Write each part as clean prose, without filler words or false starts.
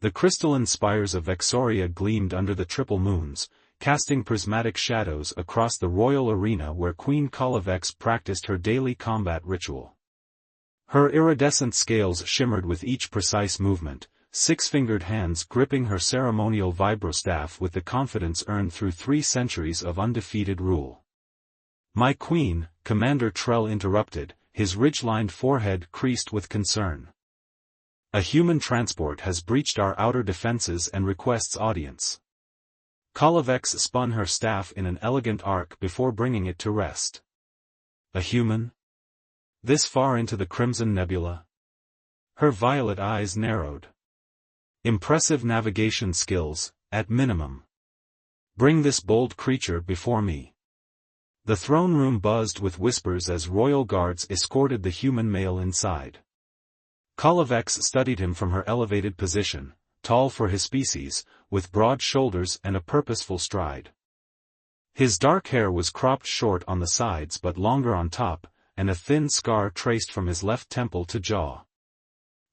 The crystalline spires of Vexoria gleamed under the triple moons, casting prismatic shadows across the royal arena where Queen Kalavex practiced her daily combat ritual. Her iridescent scales shimmered with each precise movement, six-fingered hands gripping her ceremonial vibrostaff with the confidence earned through 3 centuries of undefeated rule. "My queen," Commander Trell interrupted, his ridge-lined forehead creased with concern. "A human transport has breached our outer defenses and requests audience." Kalavex spun her staff in an elegant arc before bringing it to rest. "A human? This far into the Crimson Nebula?" Her violet eyes narrowed. "Impressive navigation skills, at minimum. Bring this bold creature before me." The throne room buzzed with whispers as royal guards escorted the human male inside. Kalavex studied him from her elevated position, tall for his species, with broad shoulders and a purposeful stride. His dark hair was cropped short on the sides but longer on top, and a thin scar traced from his left temple to jaw.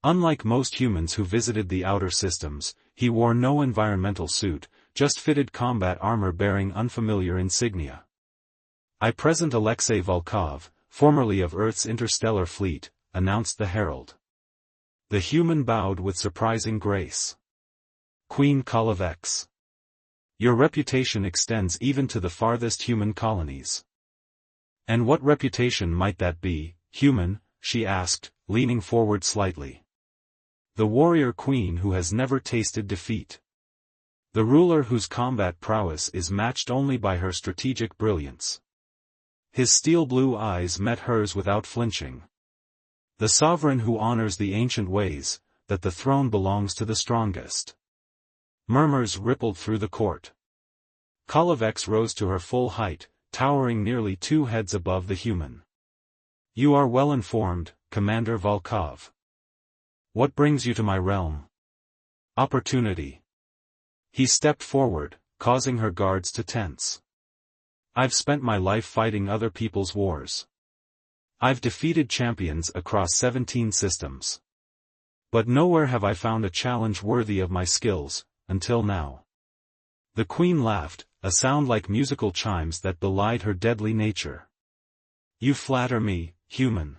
Unlike most humans who visited the outer systems, he wore no environmental suit, just fitted combat armor bearing unfamiliar insignia. "I present Alexei Volkov, formerly of Earth's interstellar fleet," announced the herald. The human bowed with surprising grace. "Queen Kalavex. Your reputation extends even to the farthest human colonies." "And what reputation might that be, human?" she asked, leaning forward slightly. "The warrior queen who has never tasted defeat. The ruler whose combat prowess is matched only by her strategic brilliance." His steel-blue eyes met hers without flinching. "The sovereign who honors the ancient ways, that the throne belongs to the strongest." Murmurs rippled through the court. Kalavex rose to her full height, towering nearly 2 heads above the human. "You are well informed, Commander Volkov. What brings you to my realm?" "Opportunity." He stepped forward, causing her guards to tense. "I've spent my life fighting other people's wars. I've defeated champions across 17 systems. But nowhere have I found a challenge worthy of my skills, until now." The queen laughed, a sound like musical chimes that belied her deadly nature. "You flatter me, human.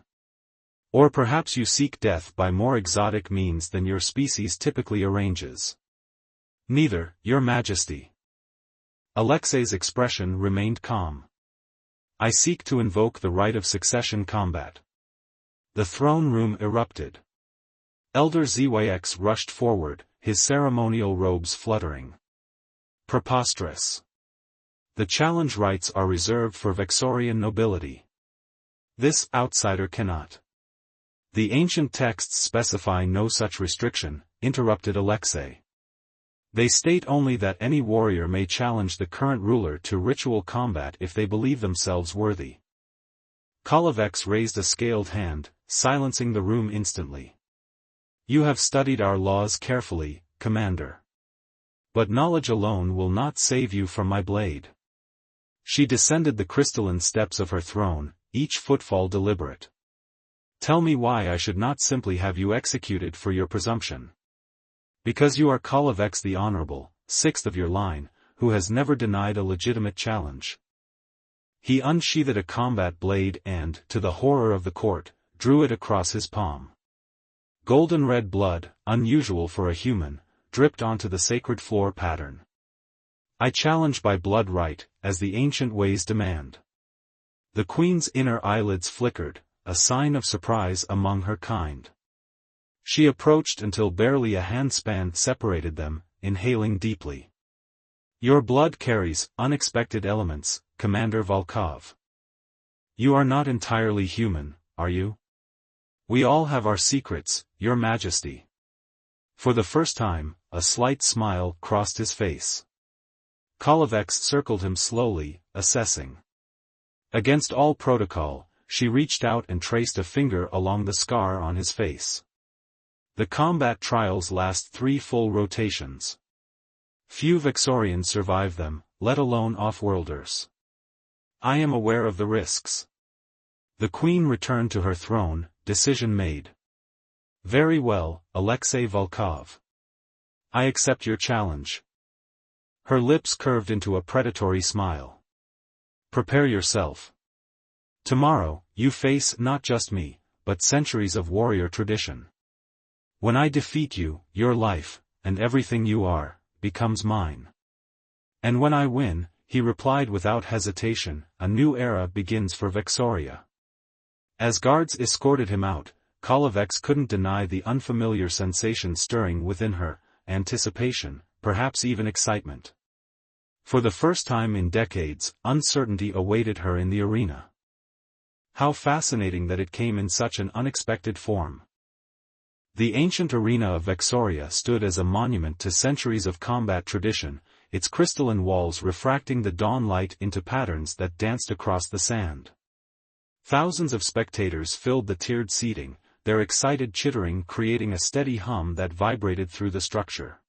Or perhaps you seek death by more exotic means than your species typically arranges." "Neither, your majesty." Alexei's expression remained calm. "I seek to invoke the right of succession combat." The throne room erupted. Elder Zyx rushed forward, his ceremonial robes fluttering. "Preposterous. The challenge rights are reserved for Vexorian nobility. This outsider cannot." "The ancient texts specify no such restriction," interrupted Alexei. "They state only that any warrior may challenge the current ruler to ritual combat if they believe themselves worthy." Kalavex raised a scaled hand, silencing the room instantly. "You have studied our laws carefully, Commander. But knowledge alone will not save you from my blade." She descended the crystalline steps of her throne, each footfall deliberate. "Tell me why I should not simply have you executed for your presumption." "Because you are Kalavex the Honorable, 6th of your line, who has never denied a legitimate challenge." He unsheathed a combat blade and, to the horror of the court, drew it across his palm. Golden red blood, unusual for a human, dripped onto the sacred floor pattern. "I challenge by blood right, as the ancient ways demand." The queen's inner eyelids flickered, a sign of surprise among her kind. She approached until barely a handspan separated them, inhaling deeply. "Your blood carries unexpected elements, Commander Volkov. You are not entirely human, are you?" "We all have our secrets, Your Majesty." For the first time, a slight smile crossed his face. Kalavex circled him slowly, assessing. Against all protocol, she reached out and traced a finger along the scar on his face. "The combat trials last 3 full rotations. Few Vexorians survive them, let alone off-worlders. I am aware of the risks." The queen returned to her throne, decision made. "Very well, Alexei Volkov. I accept your challenge. Her lips curved into a predatory smile. Prepare yourself. Tomorrow, you face not just me, but centuries of warrior tradition. When I defeat you, your life, and everything you are, becomes mine. And when I win, he replied without hesitation, a new era begins for Vexoria. As guards escorted him out, Kolovex couldn't deny the unfamiliar sensation stirring within her, anticipation, perhaps even excitement. For the first time in decades, uncertainty awaited her in the arena. How fascinating that it came in such an unexpected form. The ancient arena of Vexoria stood as a monument to centuries of combat tradition, its crystalline walls refracting the dawn light into patterns that danced across the sand. Thousands of spectators filled the tiered seating, their excited chittering creating a steady hum that vibrated through the structure.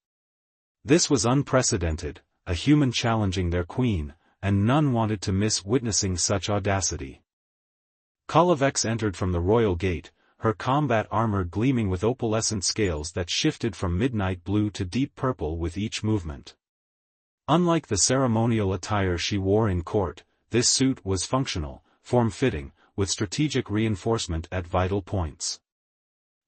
This was unprecedented, a human challenging their queen, and none wanted to miss witnessing such audacity. Kolovex entered from the royal gate, her combat armor gleaming with opalescent scales that shifted from midnight blue to deep purple with each movement. Unlike the ceremonial attire she wore in court, this suit was functional, form-fitting, with strategic reinforcement at vital points.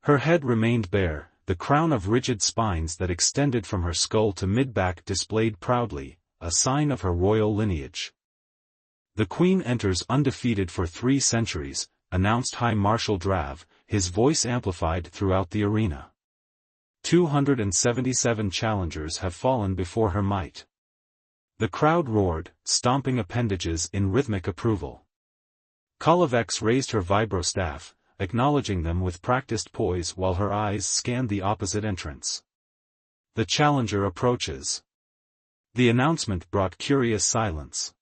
Her head remained bare, the crown of rigid spines that extended from her skull to mid-back displayed proudly, a sign of her royal lineage. The Queen enters undefeated for 3 centuries, announced High Marshal Drav, his voice amplified throughout the arena. 277 challengers have fallen before her might. The crowd roared, stomping appendages in rhythmic approval. Kolovex raised her vibrostaff, acknowledging them with practiced poise while her eyes scanned the opposite entrance. The challenger approaches. The announcement brought curious silence.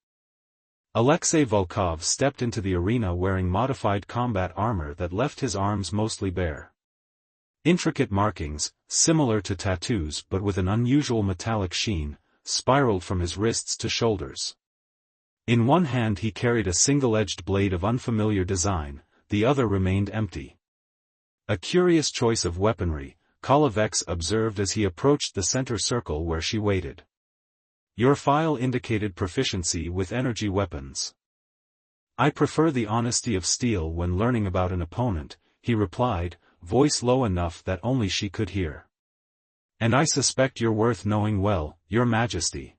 Alexei Volkov stepped into the arena wearing modified combat armor that left his arms mostly bare. Intricate markings, similar to tattoos but with an unusual metallic sheen, spiraled from his wrists to shoulders. In one hand he carried a single-edged blade of unfamiliar design, the other remained empty. A curious choice of weaponry, Kolovex observed as he approached the center circle where she waited. Your file indicated proficiency with energy weapons. I prefer the honesty of steel when learning about an opponent, he replied, voice low enough that only she could hear. And I suspect you're worth knowing well, Your Majesty.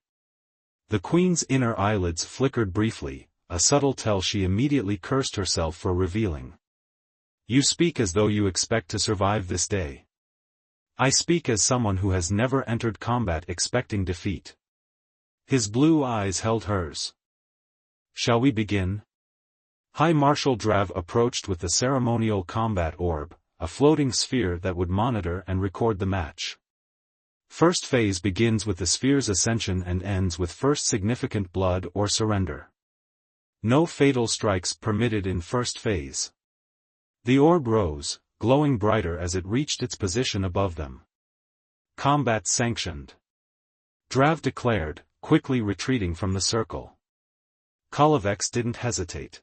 The Queen's inner eyelids flickered briefly, a subtle tell she immediately cursed herself for revealing. You speak as though you expect to survive this day. I speak as someone who has never entered combat expecting defeat. His blue eyes held hers. Shall we begin? High Marshal Drav approached with the ceremonial combat orb, a floating sphere that would monitor and record the match. First phase begins with the sphere's ascension and ends with first significant blood or surrender. No fatal strikes permitted in first phase. The orb rose, glowing brighter as it reached its position above them. Combat sanctioned. Drav declared, quickly retreating from the circle. Kolovex didn't hesitate.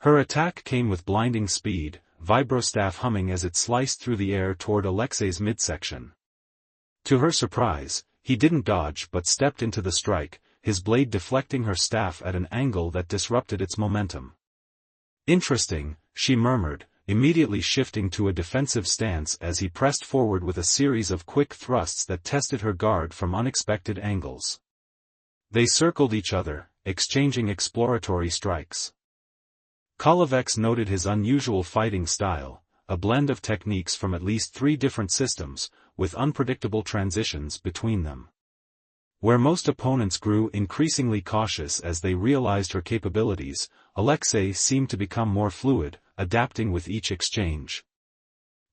Her attack came with blinding speed, vibrostaff humming as it sliced through the air toward Alexei's midsection. To her surprise, he didn't dodge but stepped into the strike, his blade deflecting her staff at an angle that disrupted its momentum. Interesting, she murmured, immediately shifting to a defensive stance as he pressed forward with a series of quick thrusts that tested her guard from unexpected angles. They circled each other, exchanging exploratory strikes. Kolovex noted his unusual fighting style, a blend of techniques from at least 3 different systems, with unpredictable transitions between them. Where most opponents grew increasingly cautious as they realized her capabilities, Alexei seemed to become more fluid, adapting with each exchange.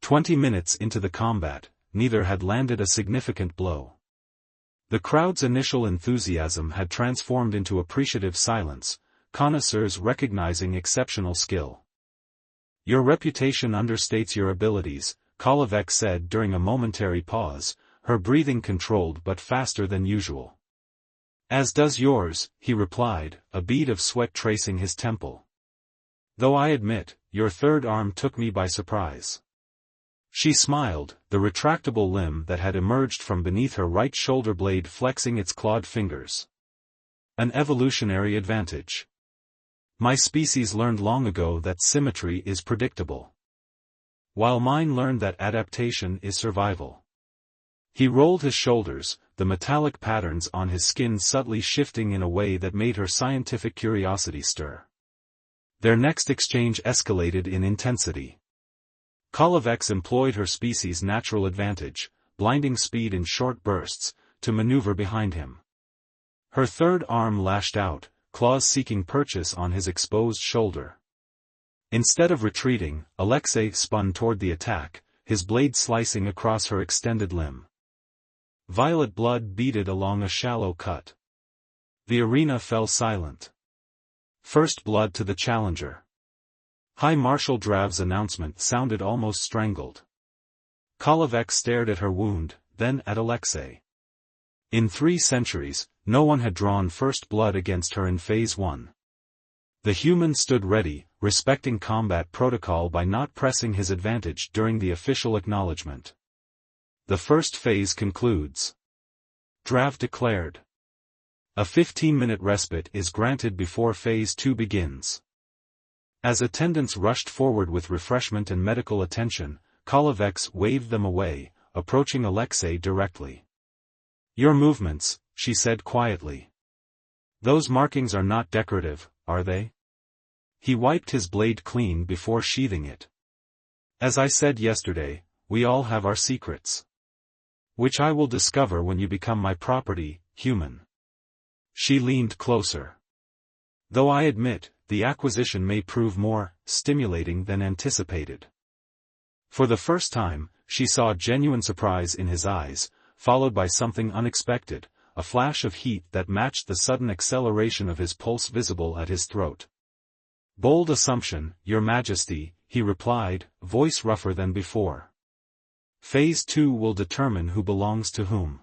20 minutes into the combat, neither had landed a significant blow. The crowd's initial enthusiasm had transformed into appreciative silence, connoisseurs recognizing exceptional skill. Your reputation understates your abilities, Kolovex said during a momentary pause, her breathing controlled but faster than usual. As does yours, he replied, a bead of sweat tracing his temple. Though I admit, your third arm took me by surprise. She smiled, the retractable limb that had emerged from beneath her right shoulder blade flexing its clawed fingers. An evolutionary advantage. My species learned long ago that symmetry is predictable, while mine learned that adaptation is survival. He rolled his shoulders, the metallic patterns on his skin subtly shifting in a way that made her scientific curiosity stir. Their next exchange escalated in intensity. Kolovex employed her species' natural advantage, blinding speed in short bursts, to maneuver behind him. Her third arm lashed out, claws seeking purchase on his exposed shoulder. Instead of retreating, Alexei spun toward the attack, his blade slicing across her extended limb. Violet blood beaded along a shallow cut. The arena fell silent. First blood to the challenger. High Marshal Drav's announcement sounded almost strangled. Kolovex stared at her wound, then at Alexei. In 3 centuries, no one had drawn first blood against her in Phase 1. The human stood ready, respecting combat protocol by not pressing his advantage during the official acknowledgement. The first phase concludes. Drav declared. A 15-minute respite is granted before Phase 2 begins. As attendants rushed forward with refreshment and medical attention, Kolovex waved them away, approaching Alexei directly. Your movements, she said quietly. Those markings are not decorative, are they? He wiped his blade clean before sheathing it. As I said yesterday, we all have our secrets, which I will discover when you become my property, human. She leaned closer. Though I admit, the acquisition may prove more stimulating than anticipated. For the first time, she saw genuine surprise in his eyes, followed by something unexpected, a flash of heat that matched the sudden acceleration of his pulse visible at his throat. Bold assumption, Your Majesty, he replied, voice rougher than before. Phase 2 will determine who belongs to whom.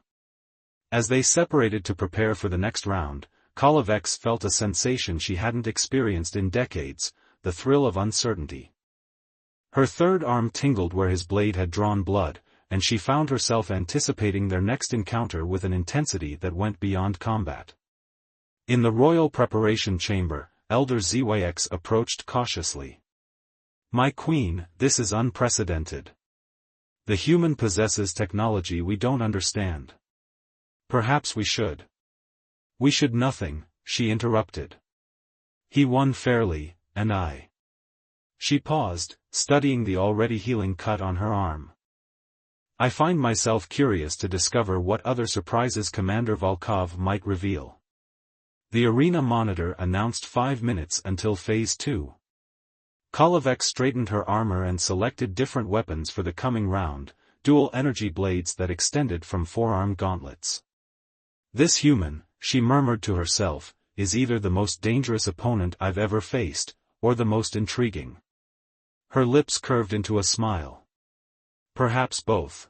As they separated to prepare for the next round, Kolovex felt a sensation she hadn't experienced in decades, the thrill of uncertainty. Her third arm tingled where his blade had drawn blood, and she found herself anticipating their next encounter with an intensity that went beyond combat. In the royal preparation chamber, Elder Zyx approached cautiously. My queen, this is unprecedented. The human possesses technology we don't understand. Perhaps we should. We should nothing, she interrupted. He won fairly, and I. She paused, studying the already healing cut on her arm. I find myself curious to discover what other surprises Commander Volkov might reveal. The arena monitor announced 5 minutes until Phase 2. Kolovex straightened her armor and selected different weapons for the coming round, dual energy blades that extended from forearm gauntlets. This human, she murmured to herself, is either the most dangerous opponent I've ever faced, or the most intriguing. Her lips curved into a smile. Perhaps both.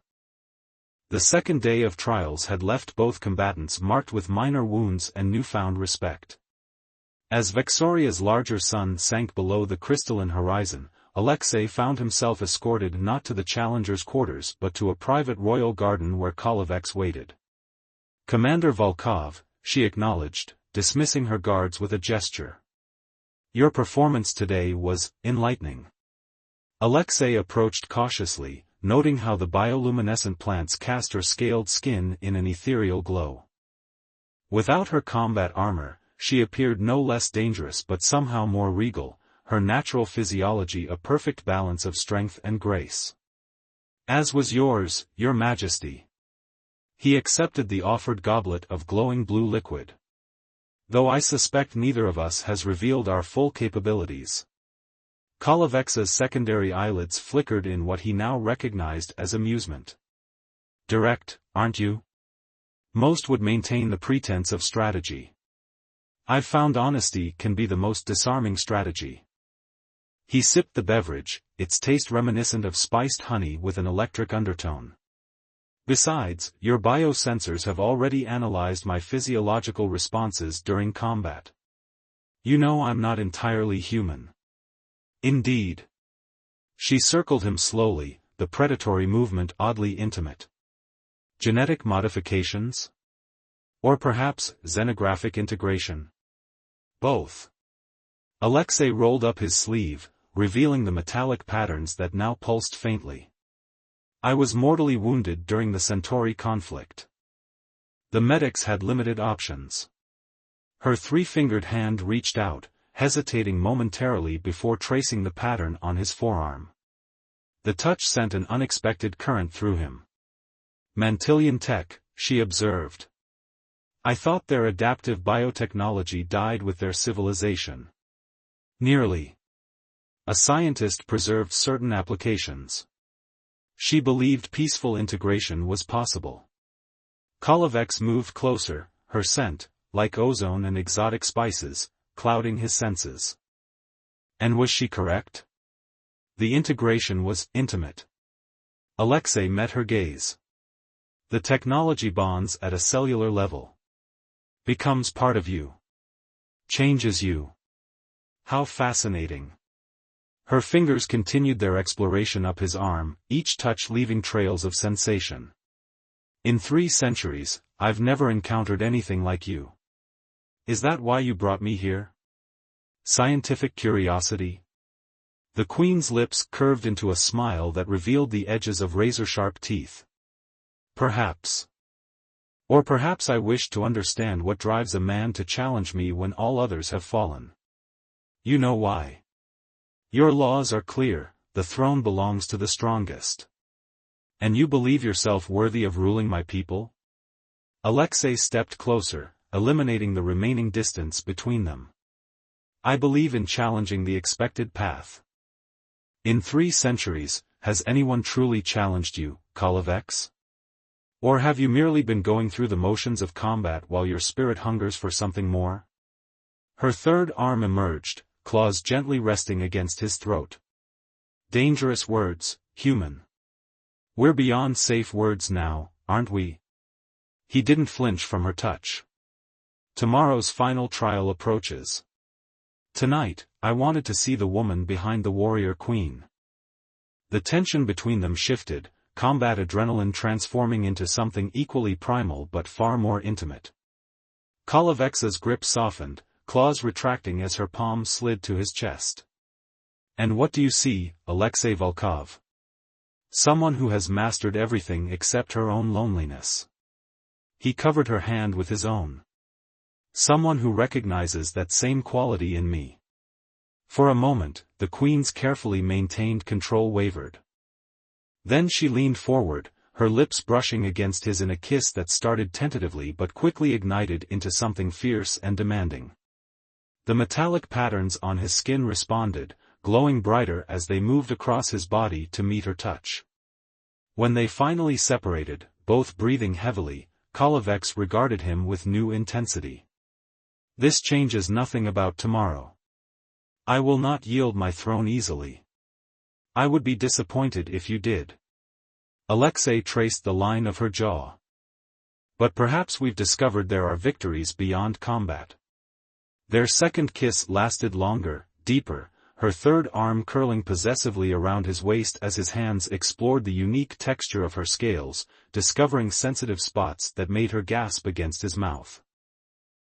The second day of trials had left both combatants marked with minor wounds and newfound respect. As Vexoria's larger sun sank below the crystalline horizon, Alexei found himself escorted not to the challenger's quarters but to a private royal garden where Kolovex waited. Commander Volkov, she acknowledged, dismissing her guards with a gesture. Your performance today was enlightening. Alexei approached cautiously, noting how the bioluminescent plants cast her scaled skin in an ethereal glow. Without her combat armor, she appeared no less dangerous but somehow more regal, her natural physiology a perfect balance of strength and grace. As was yours, Your Majesty. He accepted the offered goblet of glowing blue liquid. Though I suspect neither of us has revealed our full capabilities. Kolovex's secondary eyelids flickered in what he now recognized as amusement. Direct, aren't you? Most would maintain the pretense of strategy. I've found honesty can be the most disarming strategy. He sipped the beverage, its taste reminiscent of spiced honey with an electric undertone. Besides, your biosensors have already analyzed my physiological responses during combat. You know I'm not entirely human. Indeed. She circled him slowly, the predatory movement oddly intimate. Genetic modifications? Or perhaps, xenographic integration? Both. Alexei rolled up his sleeve, revealing the metallic patterns that now pulsed faintly. I was mortally wounded during the Centauri conflict. The medics had limited options. Her three-fingered hand reached out, hesitating momentarily before tracing the pattern on his forearm. The touch sent an unexpected current through him. Mantillion tech, she observed. I thought their adaptive biotechnology died with their civilization. Nearly. A scientist preserved certain applications. She believed peaceful integration was possible. Kolovex moved closer, her scent, like ozone and exotic spices, clouding his senses. And was she correct? The integration was intimate. Alexei met her gaze. The technology bonds at a cellular level. Becomes part of you. Changes you. How fascinating. Her fingers continued their exploration up his arm, each touch leaving trails of sensation. In 3 centuries, I've never encountered anything like you. Is that why you brought me here? Scientific curiosity? The Queen's lips curved into a smile that revealed the edges of razor-sharp teeth. Perhaps. Or perhaps I wish to understand what drives a man to challenge me when all others have fallen. You know why. Your laws are clear, the throne belongs to the strongest. And you believe yourself worthy of ruling my people? Alexei stepped closer, eliminating the remaining distance between them. I believe in challenging the expected path. In 3 centuries, has anyone truly challenged you, Kolovex? Or have you merely been going through the motions of combat while your spirit hungers for something more? Her third arm emerged, claws gently resting against his throat. Dangerous words, human. We're beyond safe words now, aren't we? He didn't flinch from her touch. Tomorrow's final trial approaches. Tonight, I wanted to see the woman behind the warrior queen. The tension between them shifted, combat adrenaline transforming into something equally primal but far more intimate. Kolovex's grip softened, claws retracting as her palm slid to his chest. And what do you see, Alexei Volkov? Someone who has mastered everything except her own loneliness. He covered her hand with his own. Someone who recognizes that same quality in me. For a moment, the Queen's carefully maintained control wavered. Then she leaned forward, her lips brushing against his in a kiss that started tentatively but quickly ignited into something fierce and demanding. The metallic patterns on his skin responded, glowing brighter as they moved across his body to meet her touch. When they finally separated, both breathing heavily, Kolovex regarded him with new intensity. This changes nothing about tomorrow. I will not yield my throne easily. I would be disappointed if you did. Alexei traced the line of her jaw. But perhaps we've discovered there are victories beyond combat. Their second kiss lasted longer, deeper, her third arm curling possessively around his waist as his hands explored the unique texture of her scales, discovering sensitive spots that made her gasp against his mouth.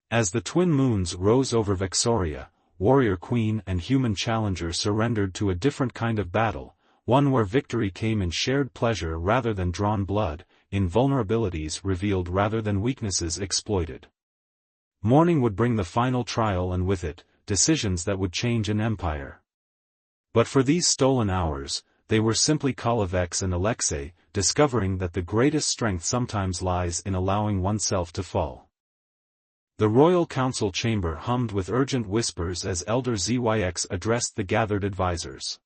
As the twin moons rose over Vexoria, warrior queen and human challenger surrendered to a different kind of battle, one where victory came in shared pleasure rather than drawn blood, in vulnerabilities revealed rather than weaknesses exploited. Morning would bring the final trial and with it, decisions that would change an empire. But for these stolen hours, they were simply Kolovex and Alexei, discovering that the greatest strength sometimes lies in allowing oneself to fall. The Royal Council chamber hummed with urgent whispers as Elder ZYX addressed the gathered advisors.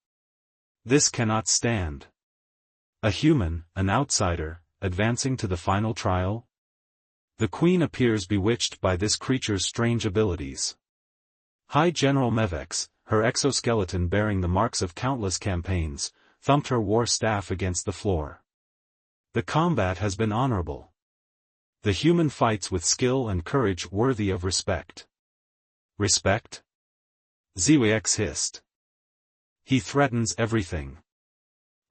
This cannot stand. A human, an outsider, advancing to the final trial? The Queen appears bewitched by this creature's strange abilities. High General Mevex, her exoskeleton bearing the marks of countless campaigns, thumped her war staff against the floor. The combat has been honorable. The human fights with skill and courage worthy of respect. Respect? ZYX hissed. He threatens everything.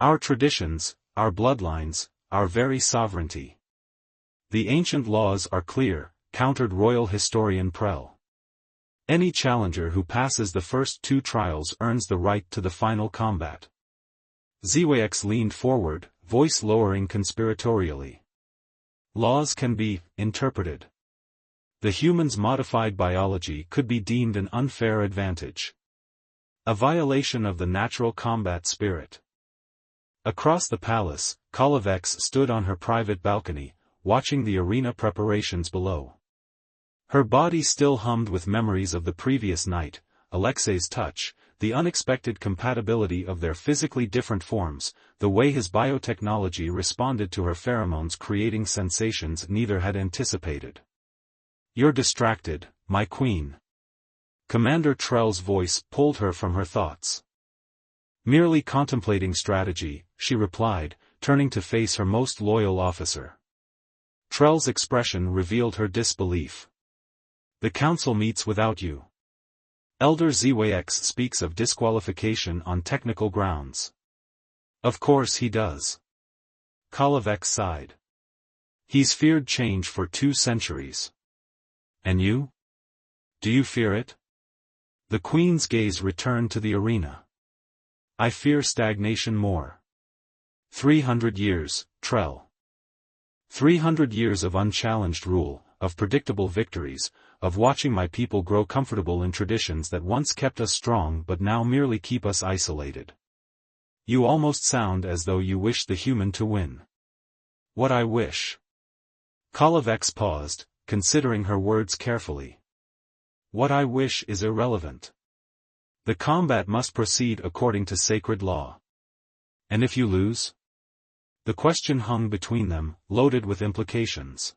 Our traditions, our bloodlines, our very sovereignty. The ancient laws are clear, countered royal historian Prell. Any challenger who passes the first 2 trials earns the right to the final combat. ZYX leaned forward, voice lowering conspiratorially. Laws can be interpreted. The human's modified biology could be deemed an unfair advantage. A violation of the natural combat spirit. Across the palace, Kolovex stood on her private balcony, watching the arena preparations below. Her body still hummed with memories of the previous night, Alexei's touch, the unexpected compatibility of their physically different forms, the way his biotechnology responded to her pheromones creating sensations neither had anticipated. "You're distracted, my queen." Commander Trell's voice pulled her from her thoughts. "Merely contemplating strategy," she replied, turning to face her most loyal officer. Trell's expression revealed her disbelief. "The council meets without you. Elder ZYX speaks of disqualification on technical grounds." "Of course he does." Kolovex sighed. "He's feared change for 2 centuries. And you? Do you fear it?" The Queen's gaze returned to the arena. "I fear stagnation more." 300 years, Trell. 300 years of unchallenged rule, of predictable victories, of watching my people grow comfortable in traditions that once kept us strong but now merely keep us isolated. You almost sound as though you wish the human to win. What I wish. Kolovex paused, considering her words carefully. What I wish is irrelevant. The combat must proceed according to sacred law. And if you lose? The question hung between them, loaded with implications.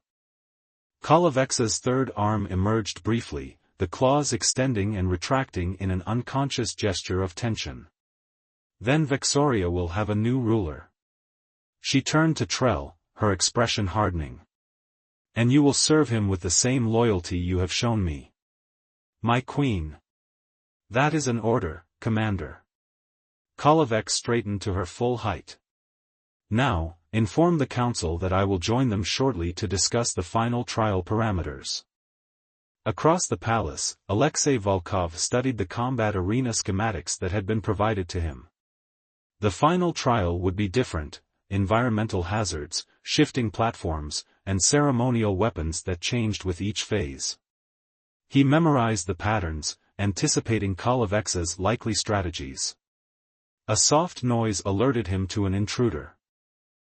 Kolovex's third arm emerged briefly, the claws extending and retracting in an unconscious gesture of tension. Then Vexoria will have a new ruler. She turned to Trell, her expression hardening. And you will serve him with the same loyalty you have shown me. My queen. That is an order, Commander. Kolovex straightened to her full height. Now, inform the council that I will join them shortly to discuss the final trial parameters. Across the palace, Alexei Volkov studied the combat arena schematics that had been provided to him. The final trial would be different: environmental hazards, shifting platforms, and ceremonial weapons that changed with each phase. He memorized the patterns, anticipating Kolovex's likely strategies. A soft noise alerted him to an intruder.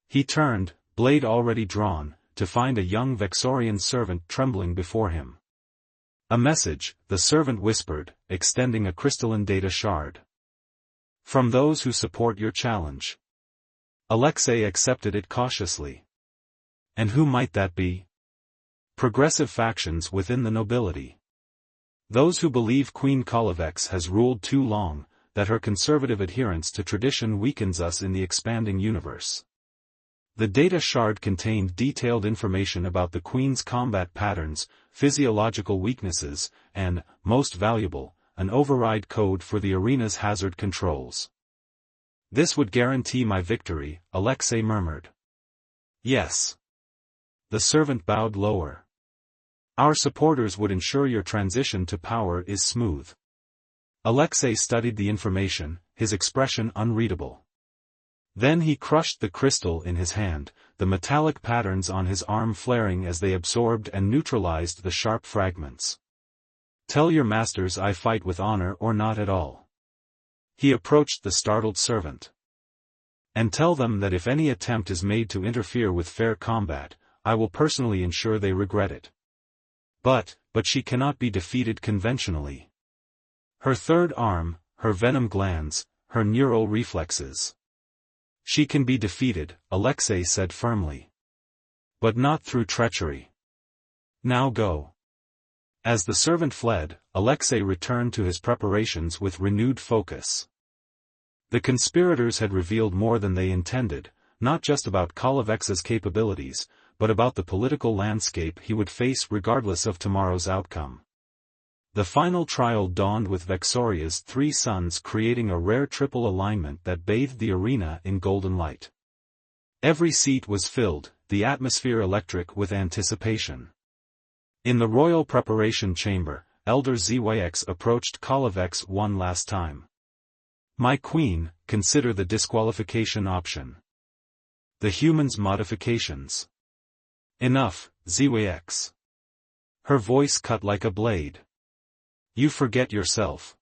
He turned, blade already drawn, to find a young Vexorian servant trembling before him. "A message," the servant whispered, extending a crystalline data shard. "From those who support your challenge." Alexei accepted it cautiously. And who might that be? Progressive factions within the nobility. Those who believe Queen Kolovex has ruled too long, that her conservative adherence to tradition weakens us in the expanding universe. The data shard contained detailed information about the Queen's combat patterns, physiological weaknesses, and, most valuable, an override code for the arena's hazard controls. "This would guarantee my victory," Alexei murmured. "Yes." The servant bowed lower. "Our supporters would ensure your transition to power is smooth." Alexei studied the information, his expression unreadable. Then he crushed the crystal in his hand, the metallic patterns on his arm flaring as they absorbed and neutralized the sharp fragments. "Tell your masters I fight with honor or not at all." He approached the startled servant. "And tell them that if any attempt is made to interfere with fair combat, I will personally ensure they regret it." But she cannot be defeated conventionally. Her third arm, her venom glands, her neural reflexes. "She can be defeated," Alexei said firmly. "But not through treachery. Now go." As the servant fled, Alexei returned to his preparations with renewed focus. The conspirators had revealed more than they intended, not just about Kolovex's capabilities, but about the political landscape he would face regardless of tomorrow's outcome. The final trial dawned with Vexoria's 3 suns creating a rare triple alignment that bathed the arena in golden light. Every seat was filled, the atmosphere electric with anticipation. In the royal preparation chamber, Elder ZYX approached Kalavex one last time. "My queen, consider the disqualification option. The humans' modifications." "Enough, ZYX." Her voice cut like a blade. "You forget yourself.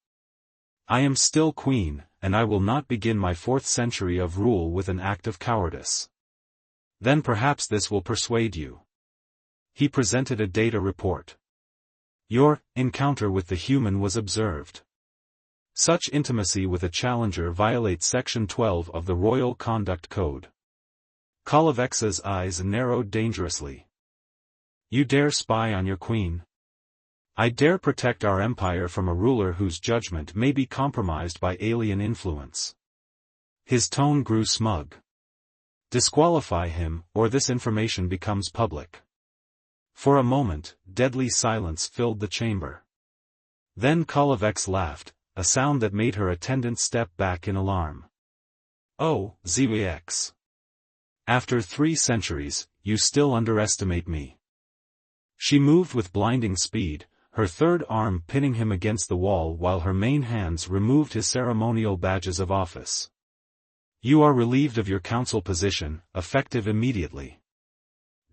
I am still queen, and I will not begin my 4th century of rule with an act of cowardice. Then perhaps this will persuade you." He presented a data report. "Your encounter with the human was observed. Such intimacy with a challenger violates Section 12 of the Royal Conduct Code." Kalavex's eyes narrowed dangerously. "You dare spy on your queen? I dare protect our empire from a ruler whose judgment may be compromised by alien influence." His tone grew smug. "Disqualify him, or this information becomes public." For a moment, deadly silence filled the chamber. Then Kalavex laughed, a sound that made her attendants step back in alarm. "Oh, ZYX. After 3 centuries, you still underestimate me." She moved with blinding speed, her 3rd arm pinning him against the wall while her main hands removed his ceremonial badges of office. "You are relieved of your council position, effective immediately.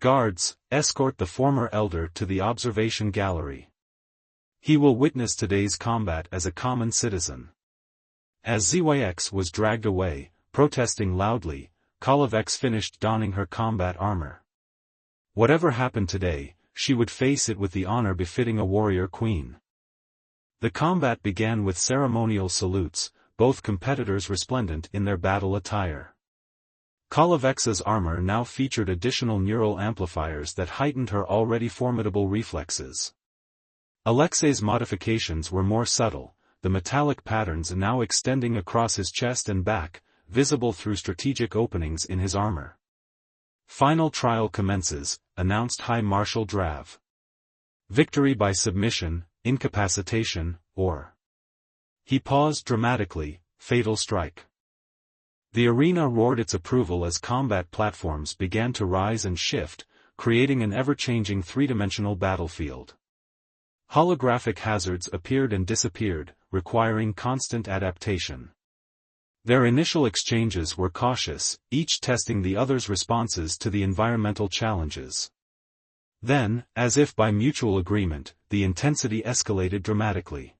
Guards, escort the former elder to the observation gallery. He will witness today's combat as a common citizen." As ZYX was dragged away, protesting loudly, Kalavex finished donning her combat armor. Whatever happened today, she would face it with the honor befitting a warrior queen. The combat began with ceremonial salutes, both competitors resplendent in their battle attire. Kalavex's armor now featured additional neural amplifiers that heightened her already formidable reflexes. Alexei's modifications were more subtle, the metallic patterns now extending across his chest and back, visible through strategic openings in his armor. "Final trial commences," announced High Marshal Drav. "Victory by submission, incapacitation, or..." He paused dramatically, "fatal strike." The arena roared its approval as combat platforms began to rise and shift, creating an ever-changing 3-dimensional battlefield. Holographic hazards appeared and disappeared, requiring constant adaptation. Their initial exchanges were cautious, each testing the other's responses to the environmental challenges. Then, as if by mutual agreement, the intensity escalated dramatically.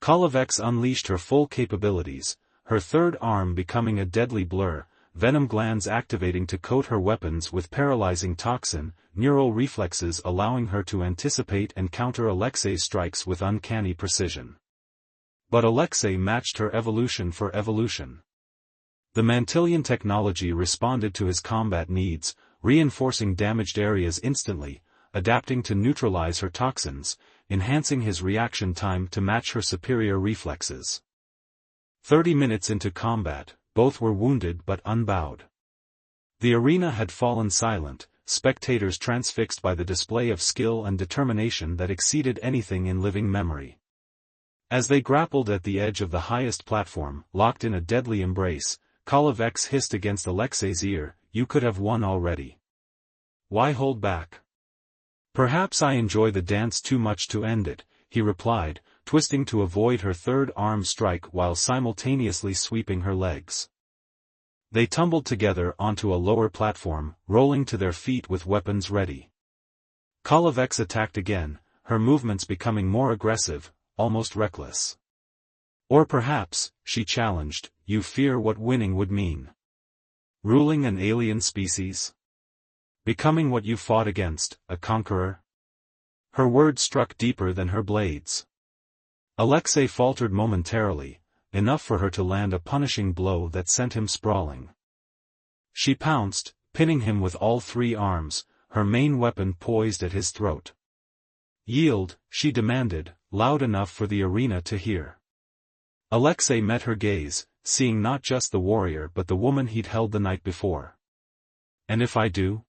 Kalavex unleashed her full capabilities, her 3rd arm becoming a deadly blur, venom glands activating to coat her weapons with paralyzing toxin, neural reflexes allowing her to anticipate and counter Alexei's strikes with uncanny precision. But Alexei matched her evolution for evolution. The Mantillion technology responded to his combat needs, reinforcing damaged areas instantly, adapting to neutralize her toxins, enhancing his reaction time to match her superior reflexes. 30 minutes into combat, both were wounded but unbowed. The arena had fallen silent, spectators transfixed by the display of skill and determination that exceeded anything in living memory. As they grappled at the edge of the highest platform, locked in a deadly embrace, Kalavex hissed against Alexei's ear, "You could have won already. Why hold back?" "Perhaps I enjoy the dance too much to end it," he replied, twisting to avoid her 3rd arm strike while simultaneously sweeping her legs. They tumbled together onto a lower platform, rolling to their feet with weapons ready. Kalavex attacked again, her movements becoming more aggressive, almost reckless. "Or perhaps," she challenged, "you fear what winning would mean. Ruling an alien species? Becoming what you fought against, a conqueror?" Her words struck deeper than her blades. Alexei faltered momentarily, enough for her to land a punishing blow that sent him sprawling. She pounced, pinning him with all 3 arms, her main weapon poised at his throat. "Yield," she demanded, loud enough for the arena to hear. Alexei met her gaze, seeing not just the warrior but the woman he'd held the night before. "And if I do?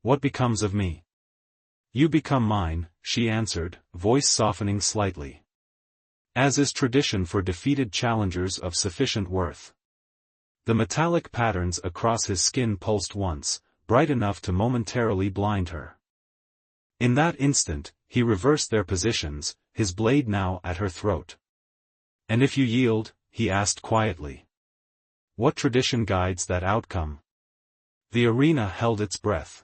What becomes of me?" "You become mine," she answered, voice softening slightly. As is tradition for defeated challengers of sufficient worth. The metallic patterns across his skin pulsed once, bright enough to momentarily blind her. In that instant, he reversed their positions, his blade now at her throat. "And if you yield?" he asked quietly. "What tradition guides that outcome?" The arena held its breath.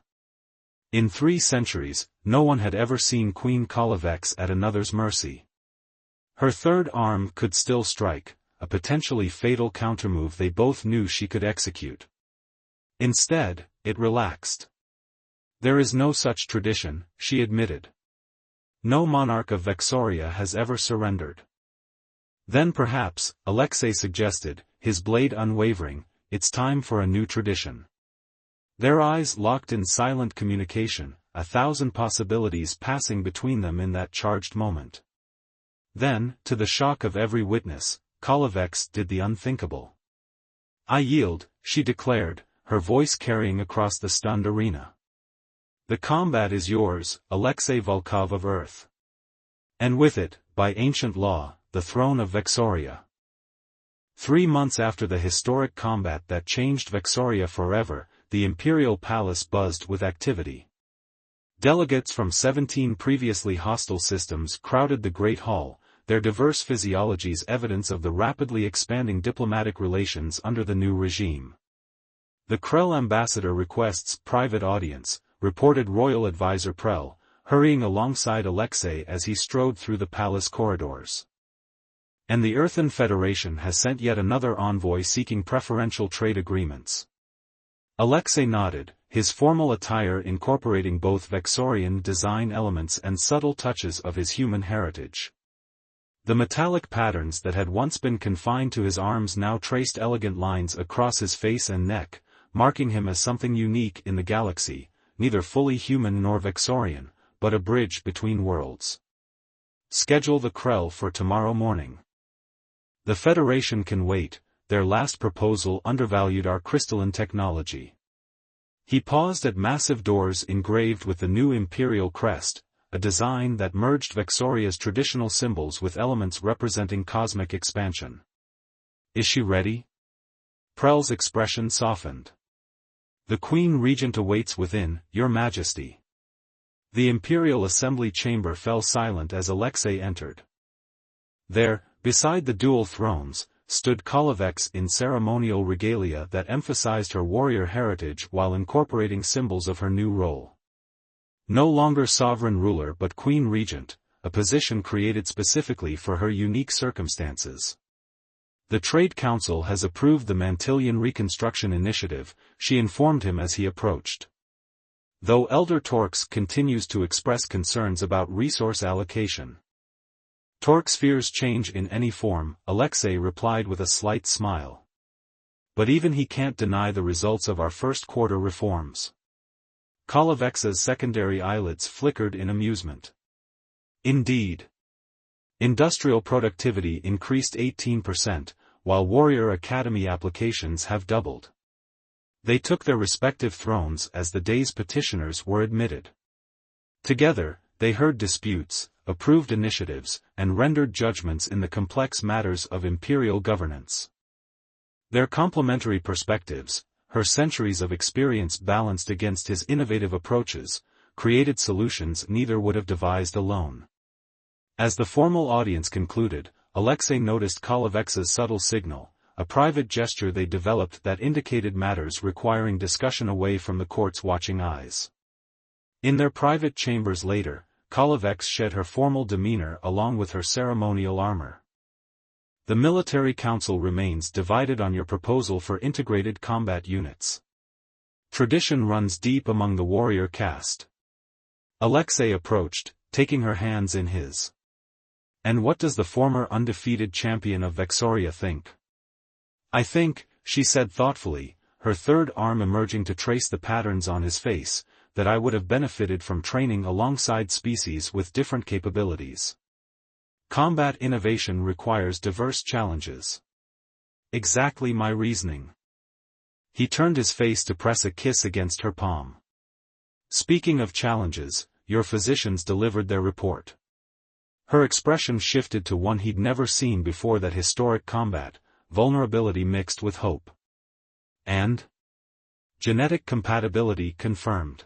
In 3 centuries, no one had ever seen Queen Kalavex at another's mercy. Her third arm could still strike, a potentially fatal countermove they both knew she could execute. Instead, it relaxed. "There is no such tradition," she admitted. "No monarch of Vexoria has ever surrendered." "Then perhaps," Alexei suggested, his blade unwavering, "it's time for a new tradition." Their eyes locked in silent communication, 1,000 possibilities passing between them in that charged moment. Then, to the shock of every witness, Kalavex did the unthinkable. "I yield," she declared, her voice carrying across the stunned arena. "The combat is yours, Alexei Volkov of Earth. And with it, by ancient law, the throne of Vexoria." 3 months after the historic combat that changed Vexoria forever, the Imperial Palace buzzed with activity. Delegates from 17 previously hostile systems crowded the Great Hall, their diverse physiologies evidence of the rapidly expanding diplomatic relations under the new regime. "The Krell ambassador requests private audience," reported Royal Advisor Prell, hurrying alongside Alexei as he strode through the palace corridors. "And the Earthen Federation has sent yet another envoy seeking preferential trade agreements." Alexei nodded, his formal attire incorporating both Vexorian design elements and subtle touches of his human heritage. The metallic patterns that had once been confined to his arms now traced elegant lines across his face and neck, marking him as something unique in the galaxy, neither fully human nor Vexorian, but a bridge between worlds. "Schedule the Krell for tomorrow morning. The Federation can wait, their last proposal undervalued our crystalline technology." He paused at massive doors engraved with the new imperial crest, a design that merged Vexoria's traditional symbols with elements representing cosmic expansion. "Is she ready?" Prell's expression softened. "The Queen Regent awaits within, Your Majesty." The Imperial Assembly chamber fell silent as Alexei entered. There, beside the dual thrones, stood Kalavex in ceremonial regalia that emphasized her warrior heritage while incorporating symbols of her new role. No longer sovereign ruler but Queen Regent, a position created specifically for her unique circumstances. "The Trade Council has approved the Mantillion Reconstruction Initiative," she informed him as he approached. Though Elder Torx continues to express concerns about resource allocation. "Torx fears change in any form," Alexei replied with a slight smile. "But even he can't deny the results of our first quarter reforms." Kalavex's secondary eyelids flickered in amusement. "Indeed. Industrial productivity increased 18%, while Warrior Academy applications have doubled." They took their respective thrones as the day's petitioners were admitted. Together, they heard disputes, approved initiatives, and rendered judgments in the complex matters of imperial governance. Their complementary perspectives, her centuries of experience balanced against his innovative approaches, created solutions neither would have devised alone. As the formal audience concluded, Alexei noticed Kalavex's subtle signal, a private gesture they developed that indicated matters requiring discussion away from the court's watching eyes. In their private chambers later, Kalavex shed her formal demeanor along with her ceremonial armor. "The military council remains divided on your proposal for integrated combat units. Tradition runs deep among the warrior caste." Alexei approached, taking her hands in his. "And what does the former undefeated champion of Vexoria think?" "I think," she said thoughtfully, her third arm emerging to trace the patterns on his face, "that I would have benefited from training alongside species with different capabilities. Combat innovation requires diverse challenges." "Exactly my reasoning." He turned his face to press a kiss against her palm. "Speaking of challenges, your physicians delivered their report. Her expression shifted to one he'd never seen before that historic combat, vulnerability mixed with hope. And? Genetic compatibility confirmed.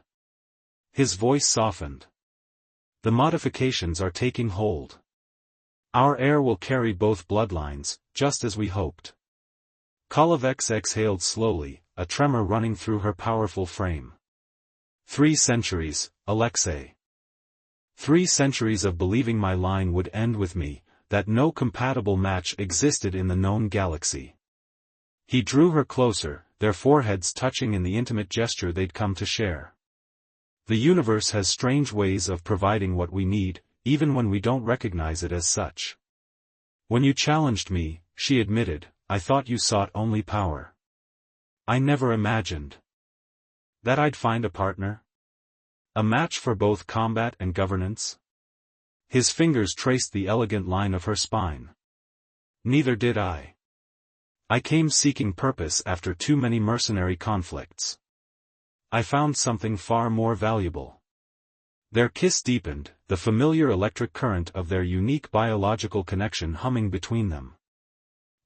His voice softened. The modifications are taking hold. Our heir will carry both bloodlines, just as we hoped. Kolovex exhaled slowly, a tremor running through her powerful frame. 3 centuries, Alexei. 3 centuries of believing my line would end with me, that no compatible match existed in the known galaxy. He drew her closer, their foreheads touching in the intimate gesture they'd come to share. The universe has strange ways of providing what we need, even when we don't recognize it as such. When you challenged me, she admitted, I thought you sought only power. I never imagined that I'd find a partner? A match for both combat and governance? His fingers traced the elegant line of her spine. Neither did I. I came seeking purpose after too many mercenary conflicts. I found something far more valuable. Their kiss deepened, the familiar electric current of their unique biological connection humming between them.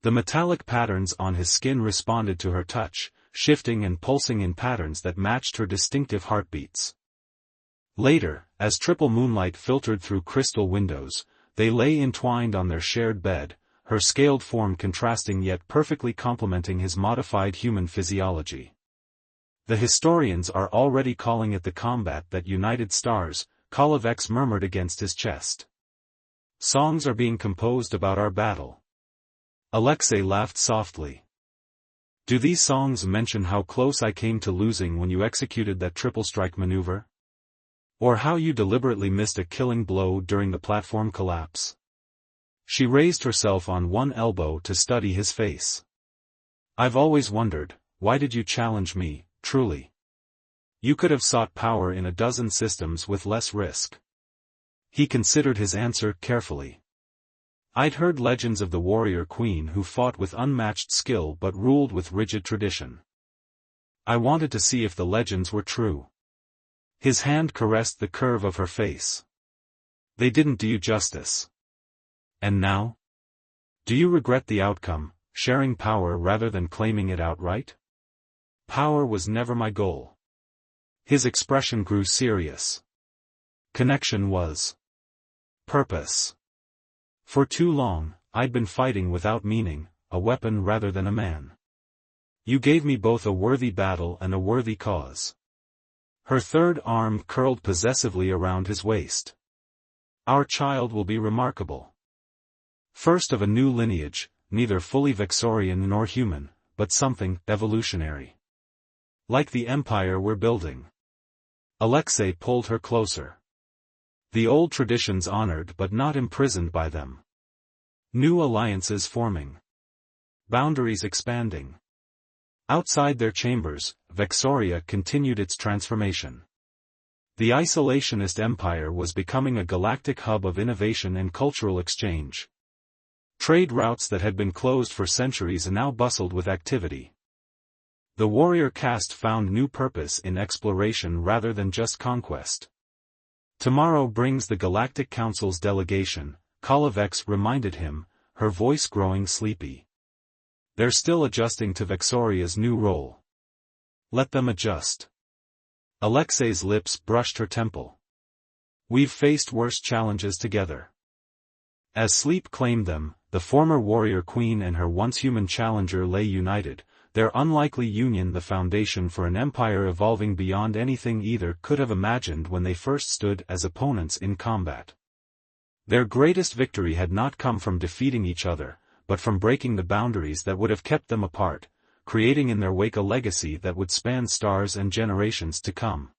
The metallic patterns on his skin responded to her touch, shifting and pulsing in patterns that matched her distinctive heartbeats. Later, as triple moonlight filtered through crystal windows, they lay entwined on their shared bed, her scaled form contrasting yet perfectly complementing his modified human physiology. The historians are already calling it the combat that united stars, Kolovex murmured against his chest. Songs are being composed about our battle. Alexei laughed softly. Do these songs mention how close I came to losing when you executed that triple strike maneuver? Or how you deliberately missed a killing blow during the platform collapse? She raised herself on one elbow to study his face. I've always wondered, why did you challenge me, truly? You could have sought power in a dozen systems with less risk. He considered his answer carefully. I'd heard legends of the warrior queen who fought with unmatched skill but ruled with rigid tradition. I wanted to see if the legends were true. His hand caressed the curve of her face. They didn't do you justice. And now? Do you regret the outcome, sharing power rather than claiming it outright? Power was never my goal. His expression grew serious. Connection was. Purpose. For too long, I'd been fighting without meaning, a weapon rather than a man. You gave me both a worthy battle and a worthy cause. Her third arm curled possessively around his waist. Our child will be remarkable. First of a new lineage, neither fully Vexorian nor human, but something evolutionary. Like the empire we're building. Alexei pulled her closer. The old traditions honored but not imprisoned by them. New alliances forming. Boundaries expanding. Outside their chambers, Vexoria continued its transformation. The isolationist empire was becoming a galactic hub of innovation and cultural exchange. Trade routes that had been closed for centuries now bustled with activity. The warrior caste found new purpose in exploration rather than just conquest. Tomorrow brings the Galactic Council's delegation, Kolovex reminded him, her voice growing sleepy. They're still adjusting to Vexoria's new role. Let them adjust. Alexei's lips brushed her temple. We've faced worse challenges together. As sleep claimed them, the former warrior queen and her once human challenger lay united, their unlikely union the foundation for an empire evolving beyond anything either could have imagined when they first stood as opponents in combat. Their greatest victory had not come from defeating each other, but from breaking the boundaries that would have kept them apart, creating in their wake a legacy that would span stars and generations to come.